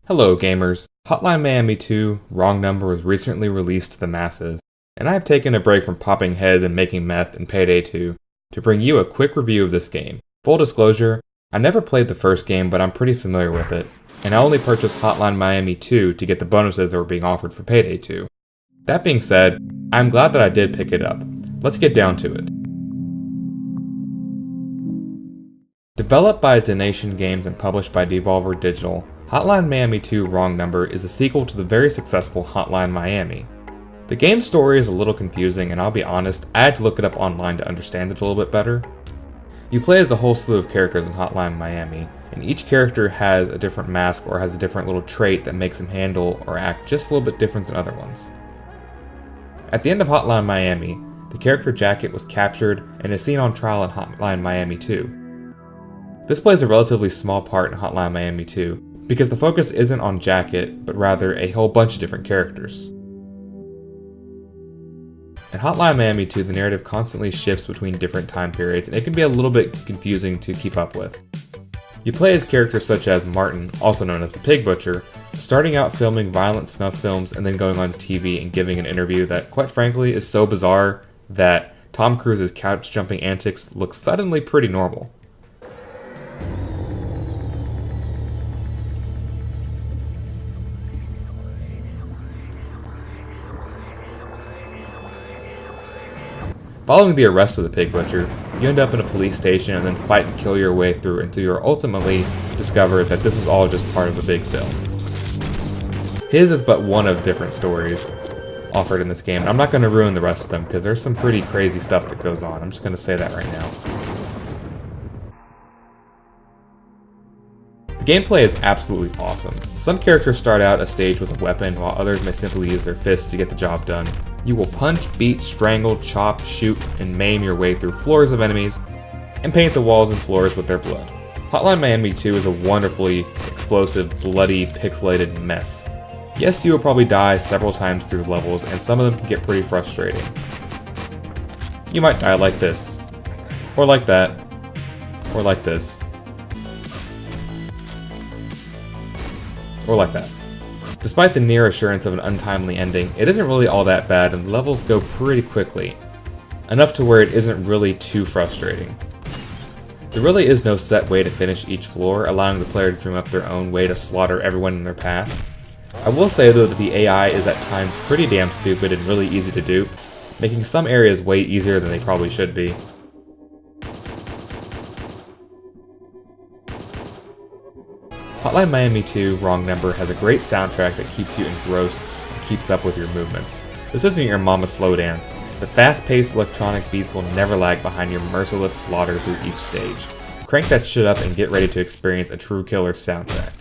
Hello gamers, Hotline Miami 2 Wrong Number was recently released to the masses, and I have taken a break from popping heads and making meth in Payday 2 to bring you a quick review of this game. Full disclosure, I never played the first game, but I'm pretty familiar with it, and I only purchased Hotline Miami 2 to get the bonuses that were being offered for Payday 2. That being said, I'm glad that I did pick it up. Let's get down to it. Developed by Donation Games and published by Devolver Digital, Hotline Miami 2 Wrong Number is a sequel to the very successful Hotline Miami. The game's story is a little confusing, and I'll be honest, I had to look it up online to understand it a little bit better. You play as a whole slew of characters in Hotline Miami, and each character has a different mask or has a different little trait that makes him handle or act just a little bit different than other ones. At the end of Hotline Miami, the character Jacket was captured and is seen on trial in Hotline Miami 2. This plays a relatively small part in Hotline Miami 2, because the focus isn't on Jacket, but rather a whole bunch of different characters. In Hotline Miami 2, the narrative constantly shifts between different time periods, and it can be a little bit confusing to keep up with. You play as characters such as Martin, also known as the Pig Butcher, starting out filming violent snuff films and then going on to TV and giving an interview that, quite frankly, is so bizarre that Tom Cruise's couch jumping antics look suddenly pretty normal. Following the arrest of the Pig Butcher, you end up in a police station and then fight and kill your way through until you ultimately discover that this is all just part of a big film. His is but one of different stories offered in this game, and I'm not going to ruin the rest of them because there's some pretty crazy stuff that goes on. I'm just going to say that right now. The gameplay is absolutely awesome. Some characters start out a stage with a weapon, while others may simply use their fists to get the job done. You will punch, beat, strangle, chop, shoot, and maim your way through floors of enemies, and paint the walls and floors with their blood. Hotline Miami 2 is a wonderfully explosive, bloody, pixelated mess. Yes, you will probably die several times through the levels, and some of them can get pretty frustrating. You might die like this, or like that, or like this, or like that. Despite the near assurance of an untimely ending, it isn't really all that bad and the levels go pretty quickly, enough to where it isn't really too frustrating. There really is no set way to finish each floor, allowing the player to dream up their own way to slaughter everyone in their path. I will say though that the AI is at times pretty damn stupid and really easy to dupe, making some areas way easier than they probably should be. Hotline Miami 2 Wrong Number has a great soundtrack that keeps you engrossed and keeps up with your movements. This isn't your mama's slow dance. The fast-paced electronic beats will never lag behind your merciless slaughter through each stage. Crank that shit up and get ready to experience a true killer soundtrack.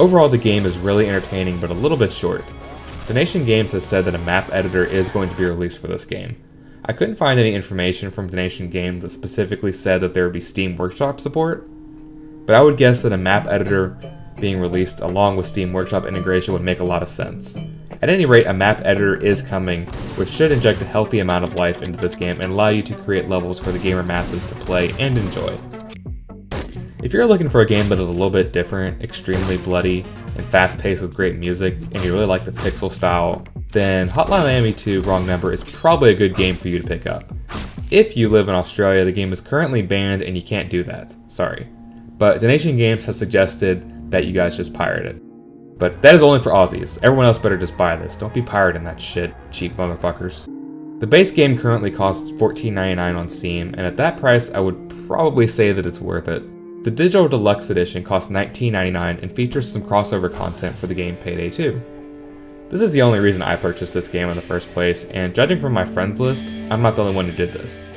Overall, the game is really entertaining but a little bit short. Donation Games has said that a map editor is going to be released for this game. I couldn't find any information from Donation Games that specifically said that there would be Steam Workshop support, but I would guess that a map editor being released along with Steam Workshop integration would make a lot of sense. At any rate, a map editor is coming, which should inject a healthy amount of life into this game and allow you to create levels for the gamer masses to play and enjoy. If you're looking for a game that is a little bit different, extremely bloody, and fast-paced with great music, and you really like the pixel style, then Hotline Miami 2 Wrong Number is probably a good game for you to pick up. If you live in Australia, the game is currently banned and you can't do that. Sorry. But Donation Games has suggested that you guys just pirate it. But that is only for Aussies. Everyone else better just buy this. Don't be pirating that shit, cheap motherfuckers. The base game currently costs $14.99 on Steam, and at that price I would probably say that it's worth it. The Digital Deluxe Edition costs $19.99 and features some crossover content for the game Payday 2. This is the only reason I purchased this game in the first place, and judging from my friends list, I'm not the only one who did this.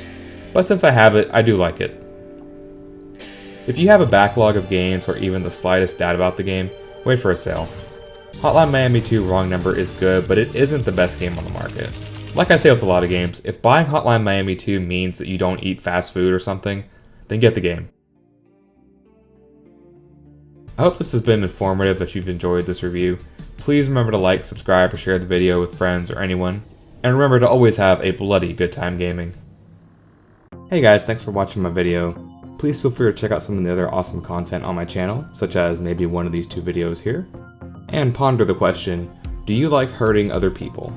But since I have it, I do like it. If you have a backlog of games or even the slightest doubt about the game, wait for a sale. Hotline Miami 2 Wrong Number is good, but it isn't the best game on the market. Like I say with a lot of games, if buying Hotline Miami 2 means that you don't eat fast food or something, then get the game. I hope this has been informative. If you've enjoyed this review, please remember to like, subscribe, or share the video with friends or anyone. And remember to always have a bloody good time gaming. Hey guys, thanks for watching my video. Please feel free to check out some of the other awesome content on my channel, such as maybe one of these two videos here. And ponder the question, do you like hurting other people?